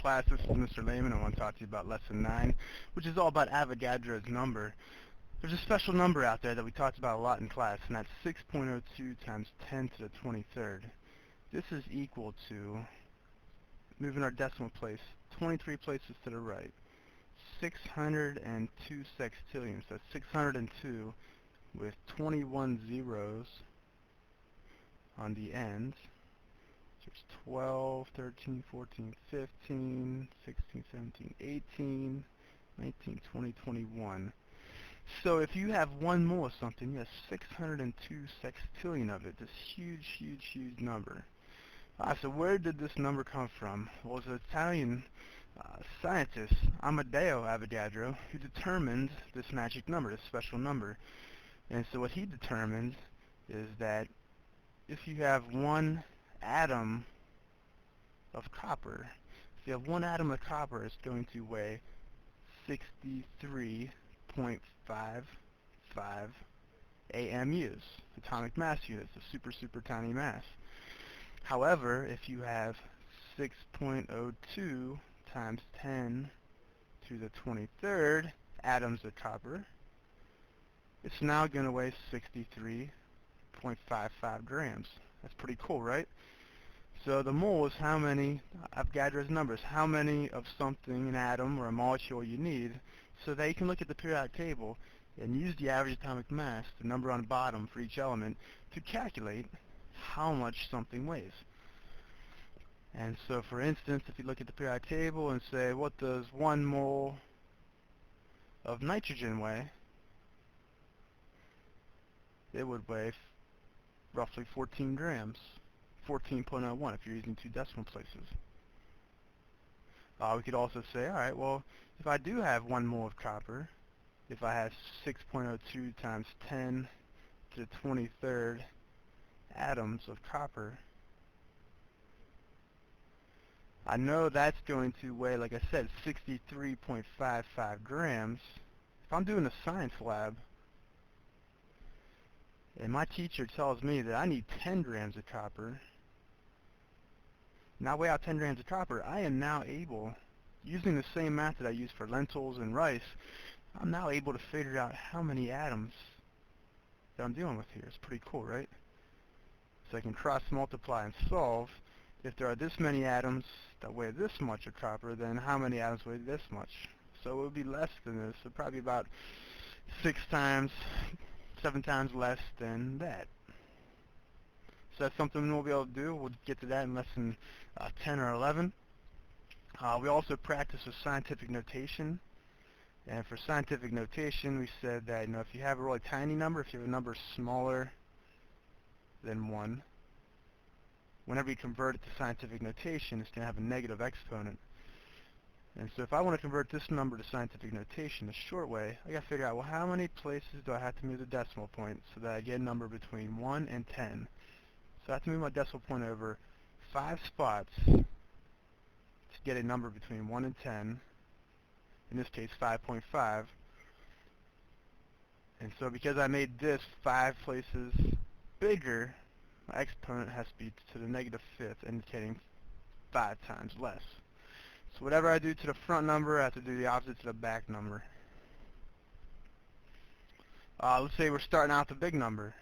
class, this is Mr. Lehman. I want to talk to you about Lesson 9, which is all about Avogadro's number. There's a special number out there that we talked about a lot in class, and that's 6.02 times 10 to the 23rd. This is equal to, moving our decimal place 23 places to the right, 602 sextillions. That's 602 with 21 zeros on the ends. So it's 12, 13, 14, 15, 16, 17, 18, 19, 20, 21. So if you have one mole of something, you have 602 sextillion of it. This huge, huge, huge number. So where did this number come from? Well, it was an Italian scientist, Amedeo Avogadro, who determined this magic number, this special number. And so what he determined is that if you have one atom of copper, if you have one atom of copper, it's going to weigh 63.55 AMUs, atomic mass units, a super, super tiny mass. However, if you have 6.02 times 10 to the 23rd atoms of copper, it's now going to weigh 63.55 grams. That's pretty cool, right? So the mole is how many, Avogadro's numbers, how many of something, an atom or a molecule you need, so that you can look at the periodic table and use the average atomic mass, the number on the bottom for each element, to calculate how much something weighs. And so for instance, if you look at the periodic table and say, what does 1 mole of nitrogen weigh? It would weigh roughly 14 grams, 14.01 if you're using 2 decimal places. We could also say, alright, well, if I do have 1 mole of copper, if I have 6.02 times 10 to the 23rd atoms of copper, I know that's going to weigh, like I said, 63.55 grams. If I'm doing a science lab, and my teacher tells me that I need 10 grams of copper, and I weigh out 10 grams of copper, I am now able, using the same math that I use for lentils and rice, I'm now able to figure out how many atoms that I'm dealing with here. It's pretty cool, right? So I can cross-multiply and solve. If there are this many atoms that weigh this much of copper, then how many atoms weigh this much? So it would be less than this, so probably about 7 times less than that. So that's something we'll be able to do. We'll get to that in lesson 10 or 11. We also practice with scientific notation. And for scientific notation, we said that if you have a really tiny number, if you have a number smaller than 1, whenever you convert it to scientific notation, it's going to have a negative exponent. And so if I want to convert this number to scientific notation, the short way, I got to figure out, well, how many places do I have to move the decimal point so that I get a number between 1 and 10? So I have to move my decimal point over 5 spots to get a number between 1 and 10, in this case 5.5. And so because I made this 5 places bigger, my exponent has to be to the -5th, indicating 5 times less. So whatever I do to the front number, I have to do the opposite to the back number. Let's say we're starting out with a big number.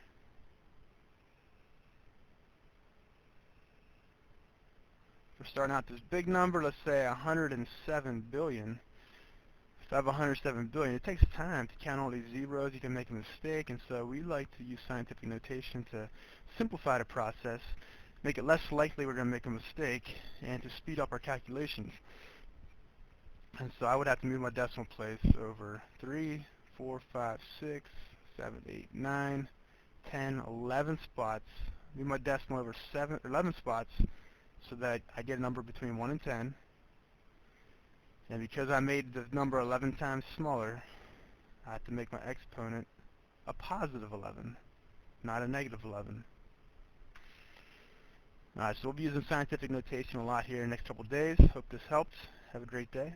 We're starting out this big number, let's say 107 billion. If I have 107 billion, it takes time to count all these zeros. You can make a mistake, and so we like to use scientific notation to simplify the process, make it less likely we're going to make a mistake, and to speed up our calculations. And so I would have to move my decimal place over 3, 4, 5, 6, 7, 8, 9, 10, 11 spots. Move my decimal over 11 spots so that I get a number between 1 and 10. And because I made the number 11 times smaller, I have to make my exponent a positive 11, not a negative 11. Alright, so we'll be using scientific notation a lot here in the next couple of days. Hope this helped. Have a great day.